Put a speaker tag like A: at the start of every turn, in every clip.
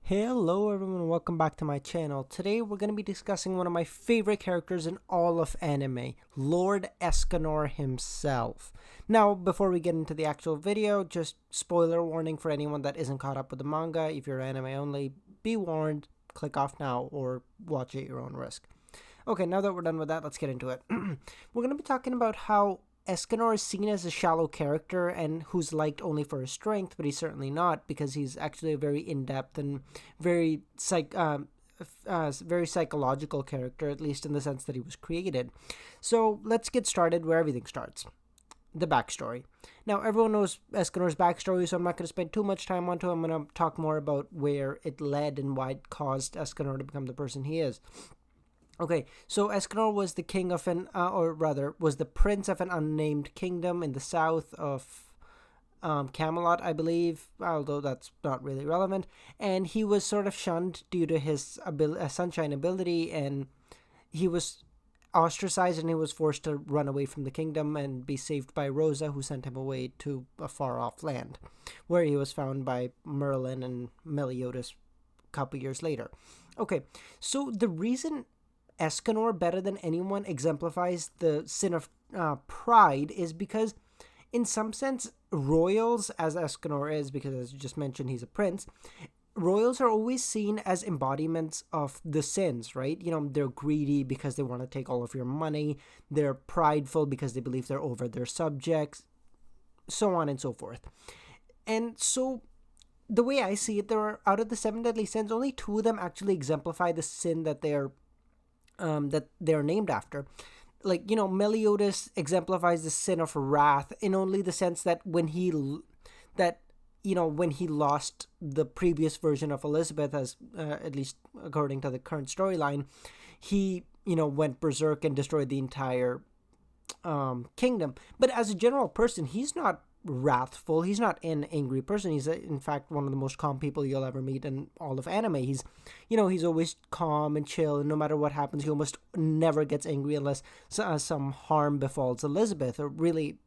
A: Hello everyone, welcome back to my channel. Today we're going to be discussing one of my favorite characters in all of anime, Lord Escanor himself. Now, before we get into the actual video, just spoiler warning for anyone that isn't caught up with the manga. If you're anime only, be warned, click off now or watch at your own risk. Okay, now that we're done with that, let's get into it. We're going to be talking about how Escanor is seen as a shallow character and who's liked only for his strength, but he's certainly not, because he's actually a very in-depth and very very psychological character, at least in the sense that he was created. So let's get started where everything starts. The backstory. Now, everyone knows Escanor's backstory, so I'm not going to spend too much time on it. I'm going to talk more about where it led and why it caused Escanor to become the person he is. Okay, so Escanor was the king of was the prince of an unnamed kingdom in the south of Camelot, I believe, although that's not really relevant. And he was sort of shunned due to his sunshine ability, and he was ostracized and he was forced to run away from the kingdom and be saved by Rosa, who sent him away to a far-off land, where he was found by Merlin and Meliodas a couple years later. Okay, so the reason Escanor, better than anyone, exemplifies the sin of pride is because, in some sense, royals, as Escanor is, because as you just mentioned, he's a prince, royals are always seen as embodiments of the sins, right? You know, they're greedy because they want to take all of your money, they're prideful because they believe they're over their subjects, so on and so forth. And so, the way I see it, there are, out of the seven deadly sins, only two of them actually exemplify the sin that they're named after. Like, you know, Meliodas exemplifies the sin of wrath in only the sense that when he lost the previous version of Elizabeth, as at least according to the current storyline, he, went berserk and destroyed the entire kingdom. But as a general person, he's not wrathful. He's not an angry person. He's in fact one of the most calm people you'll ever meet in all of anime. He's always calm and chill, and no matter what happens, he almost never gets angry unless some harm befalls Elizabeth, or really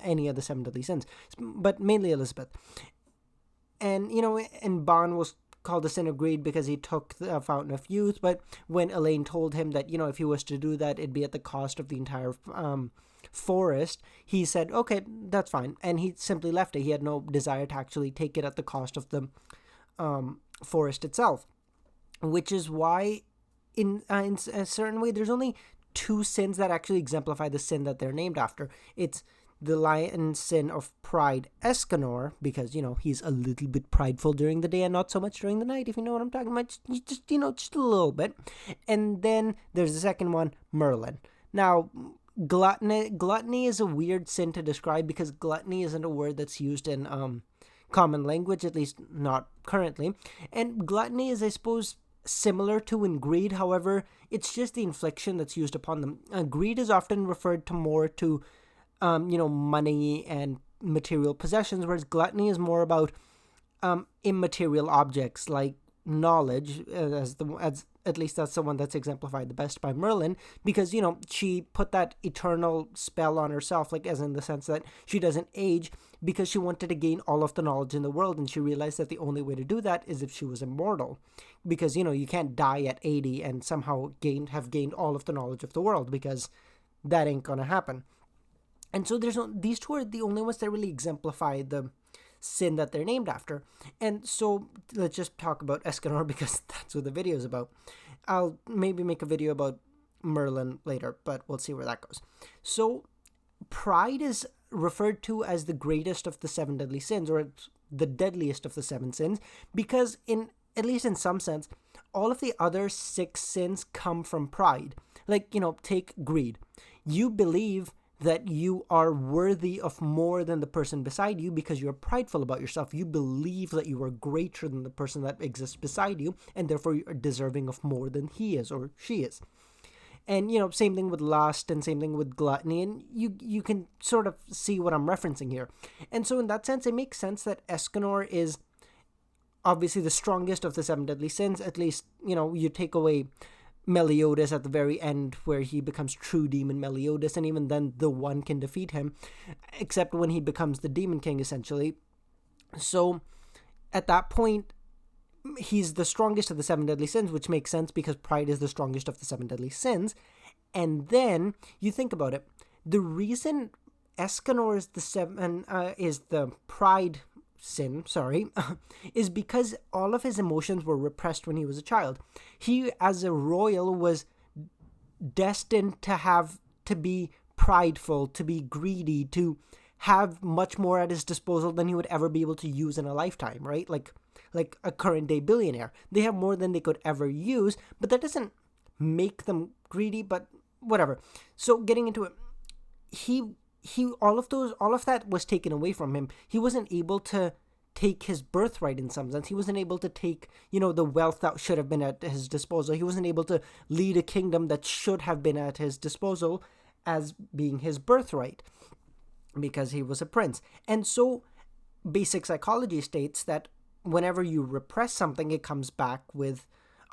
A: any of the seven deadly sins, but mainly Elizabeth. And and Ban was called the sin of greed because he took the fountain of youth, but when Elaine told him that if he was to do that, it'd be at the cost of the entire forest, he said, okay, that's fine, and he simply left it. He had no desire to actually take it at the cost of the forest itself, which is why in a certain way there's only two sins that actually exemplify the sin that they're named after. It's the lion sin of pride, Escanor, because he's a little bit prideful during the day and not so much during the night, if you know what I'm talking about, just a little bit. And then there's the second one, Merlin. Now, gluttony is a weird sin to describe because gluttony isn't a word that's used in common language, at least not currently. And gluttony is, I suppose, similar to in greed. However, it's just the infliction that's used upon them. Greed is often referred to more to money and material possessions, whereas gluttony is more about immaterial objects like knowledge, as at least that's the one that's exemplified the best by Merlin, because she put that eternal spell on herself, like as in the sense that she doesn't age, because she wanted to gain all of the knowledge in the world, and she realized that the only way to do that is if she was immortal, because you can't die at 80 and somehow have gained all of the knowledge of the world, because that ain't gonna happen. And so these two are the only ones that really exemplify the sin that they're named after. And so let's just talk about Escanor because that's what the video is about. I'll maybe make a video about Merlin later, but we'll see where that goes. So pride is referred to as the greatest of the seven deadly sins, or the deadliest of the seven sins, because at least in some sense, all of the other six sins come from pride. Like, take greed. You believe that you are worthy of more than the person beside you because you're prideful about yourself. You believe that you are greater than the person that exists beside you, and therefore you are deserving of more than he is or she is. And, same thing with lust and same thing with gluttony, and you can sort of see what I'm referencing here. And so in that sense, it makes sense that Escanor is obviously the strongest of the seven deadly sins. At least, you take away Meliodas at the very end, where he becomes true demon Meliodas, and even then the one can defeat him, except when he becomes the demon king, essentially. So at that point, he's the strongest of the seven deadly sins, which makes sense because pride is the strongest of the seven deadly sins. And then you think about it. The reason Escanor is the pride sin, is because all of his emotions were repressed when he was a child. He, as a royal, was destined to be prideful, to be greedy, to have much more at his disposal than he would ever be able to use in a lifetime, right? Like a current day billionaire. They have more than they could ever use, but that doesn't make them greedy, but whatever. So getting into it, he all of that was taken away from him. He wasn't able to take his birthright in some sense. He wasn't able to take, the wealth that should have been at his disposal. He wasn't able to lead a kingdom that should have been at his disposal as being his birthright because he was a prince. And so basic psychology states that whenever you repress something, it comes back with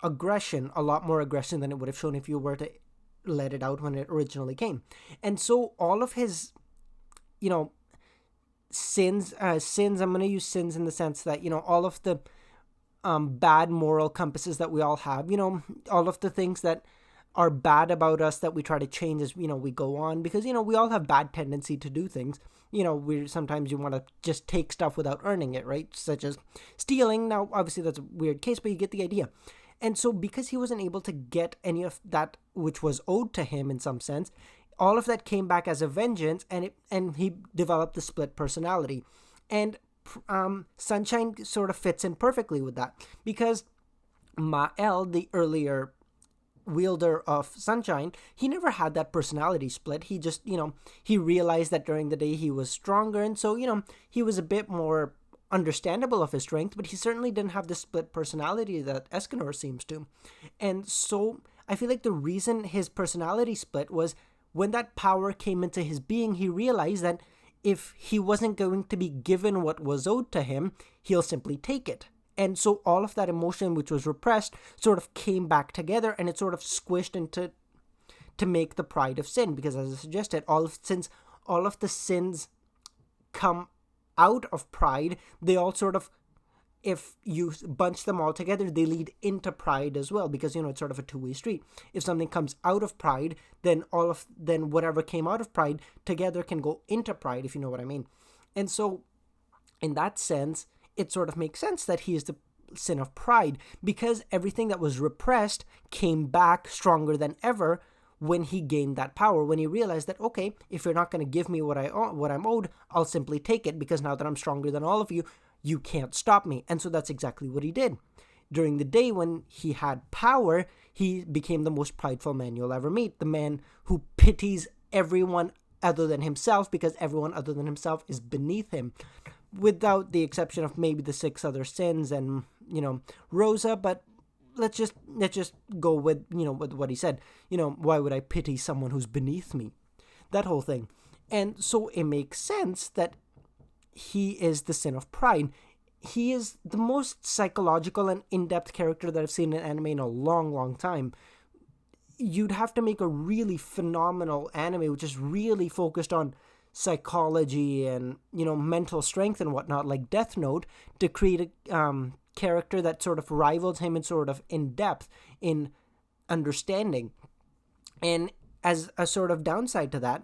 A: aggression, a lot more aggression than it would have shown if you were to let it out when it originally came. And so all of his, sins, I'm going to use sins in the sense that, all of the bad moral compasses that we all have, all of the things that are bad about us that we try to change as, we go on, because, we all have bad tendency to do things. Sometimes you want to just take stuff without earning it, right? Such as stealing. Now, obviously that's a weird case, but you get the idea. And so because he wasn't able to get any of that which was owed to him in some sense, all of that came back as a vengeance, and he developed the split personality. And Sunshine sort of fits in perfectly with that, because Mael, the earlier wielder of Sunshine, he never had that personality split. He just, he realized that during the day he was stronger, and so, he was a bit more understandable of his strength, but he certainly didn't have the split personality that Escanor seems to. And so I feel like the reason his personality split was when that power came into his being, he realized that if he wasn't going to be given what was owed to him, he'll simply take it. And so all of that emotion which was repressed sort of came back together, and it sort of squished into to make the pride of sin, because as I suggested, all of the sins come out of pride, they all sort of, if you bunch them all together, they lead into pride as well, because it's sort of a two-way street. If something comes out of pride, then whatever came out of pride together can go into pride, if you know what I mean. And so in that sense, it sort of makes sense that he is the sin of pride, because everything that was repressed came back stronger than ever when he gained that power, when he realized that, okay, if you're not going to give me what I'm owed, I'll simply take it, because now that I'm stronger than all of you, you can't stop me. And so that's exactly what he did. During the day when he had power, he became the most prideful man you'll ever meet, the man who pities everyone other than himself, because everyone other than himself is beneath him, without the exception of maybe the 6 other sins and, Rosa. But let's just go with, with what he said. Why would I pity someone who's beneath me? That whole thing. And so it makes sense that he is the sin of pride. He is the most psychological and in-depth character that I've seen in anime in a long, long time. You'd have to make a really phenomenal anime which is really focused on psychology and, mental strength and whatnot, like Death Note, to create a character that sort of rivals him in sort of in-depth in understanding. And as a sort of downside to that,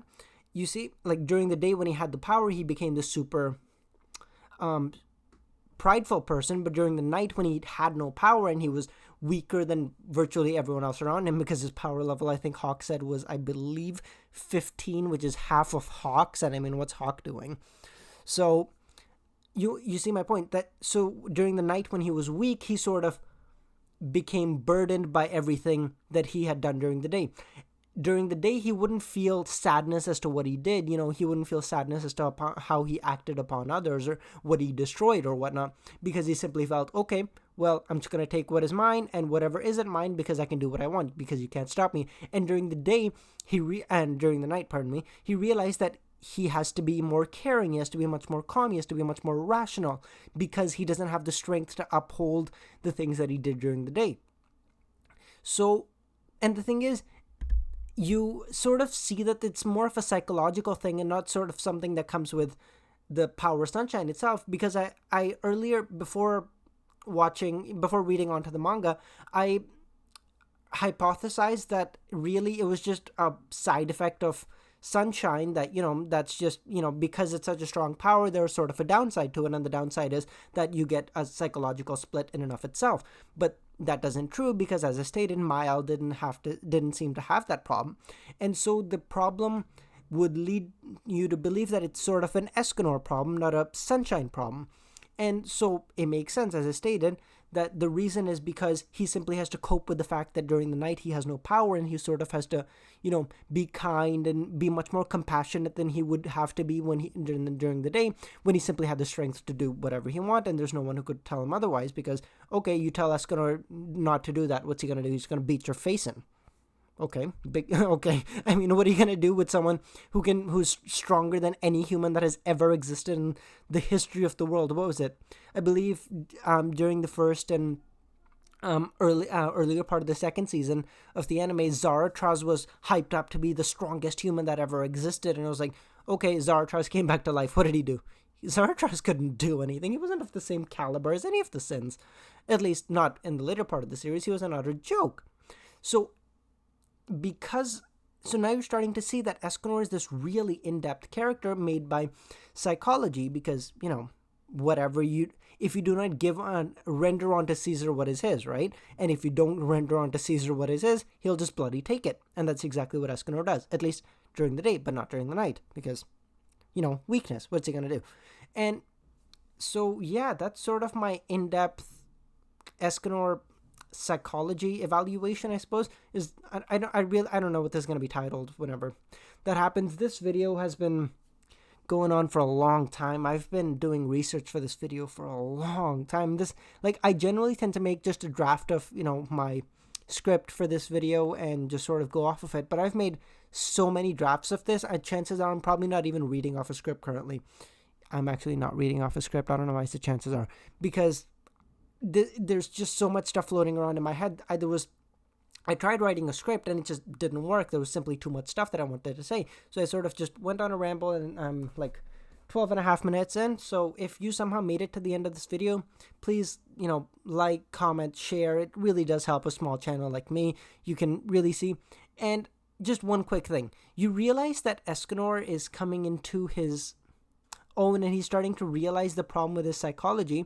A: you see, like during the day when he had the power, he became the super prideful person, but during the night when he had no power and he was weaker than virtually everyone else around him, because his power level, I think Hawk said, was, I believe, 15, which is half of Hawk's, and I mean, what's Hawk doing? So you see my point, that so during the night when he was weak, he sort of became burdened by everything that he had done during the day. During the day, he wouldn't feel sadness as to what he did. He wouldn't feel sadness as to how he acted upon others or what he destroyed or whatnot, because he simply felt, okay, well, I'm just going to take what is mine and whatever isn't mine, because I can do what I want, because you can't stop me. And during the day, during the night, he realized that he has to be more caring, he has to be much more calm, he has to be much more rational, because he doesn't have the strength to uphold the things that he did during the day. So, and the thing is, you sort of see that it's more of a psychological thing and not sort of something that comes with the power Sunshine itself, because I earlier, before reading onto the manga, I hypothesized that really it was just a side effect of sunshine, that that's just because it's such a strong power, there's sort of a downside to it, and the downside is that you get a psychological split in and of itself. But that doesn't true, because as I stated, Mayal didn't seem to have that problem. And so the problem would lead you to believe that it's sort of an Escanor problem, not a sunshine problem. And so it makes sense, as I stated, that the reason is because he simply has to cope with the fact that during the night he has no power, and he sort of has to, be kind and be much more compassionate than he would have to be during the day, when he simply had the strength to do whatever he wanted, and there's no one who could tell him otherwise. Because, okay, you tell Escanor not to do that, what's he going to do? He's going to beat your face in. Okay, okay. I mean, what are you gonna do with someone who's stronger than any human that has ever existed in the history of the world? What was it? I believe during the first and earlier part of the second season of the anime, Zaratraz was hyped up to be the strongest human that ever existed, and I was like, okay, Zaratraz came back to life. What did he do? Zaratraz couldn't do anything. He wasn't of the same caliber as any of the Sins, at least not in the later part of the series. He was an utter joke. So now you're starting to see that Escanor is this really in-depth character made by psychology, because if you do not render onto Caesar what is his, right? And if you don't render onto Caesar what is his, he'll just bloody take it. And that's exactly what Escanor does, at least during the day, but not during the night, because weakness, what's he gonna do? And so yeah, that's sort of my in-depth Escanor psychology evaluation, I suppose. I don't know what this is going to be titled whenever that happens. This video has been going on for a long time. I've been doing research for this video for a long time. I generally tend to make just a draft of my script for this video and just sort of go off of it, but I've made so many drafts of this, chances are I'm probably not even reading off a script currently. I'm actually not reading off a script. I don't know why the chances are, because there's just so much stuff floating around in my head. I tried writing a script and it just didn't work. There was simply too much stuff that I wanted to say. So I sort of just went on a ramble, and I'm like 12 and a half minutes in. So if you somehow made it to the end of this video, please, like, comment, share. It really does help a small channel like me. You can really see. And just one quick thing. You realize that Escanor is coming into his own, and he's starting to realize the problem with his psychology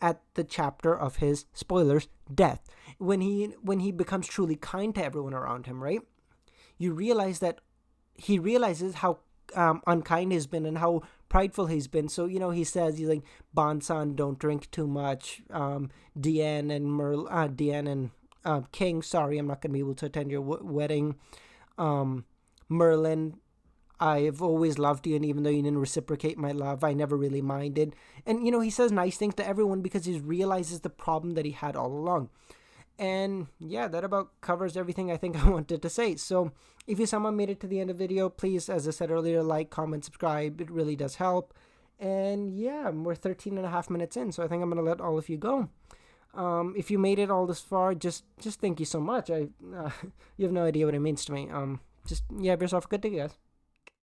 A: at the chapter of his, spoilers, death, when he becomes truly kind to everyone around him, right? You realize that he realizes how unkind he's been and how prideful he's been. So he says, he's like, Bonsan, don't drink too much. Diane and King, sorry, I'm not gonna be able to attend your wedding. Merlin, I've always loved you, and even though you didn't reciprocate my love, I never really minded. And, he says nice things to everyone because he realizes the problem that he had all along. And, yeah, that about covers everything I think I wanted to say. So, if you somehow made it to the end of the video, please, as I said earlier, like, comment, subscribe. It really does help. And, yeah, we're 13 and a half minutes in, so I think I'm going to let all of you go. If you made it all this far, just thank you so much. You have no idea what it means to me. Just, have yourself a good day, guys.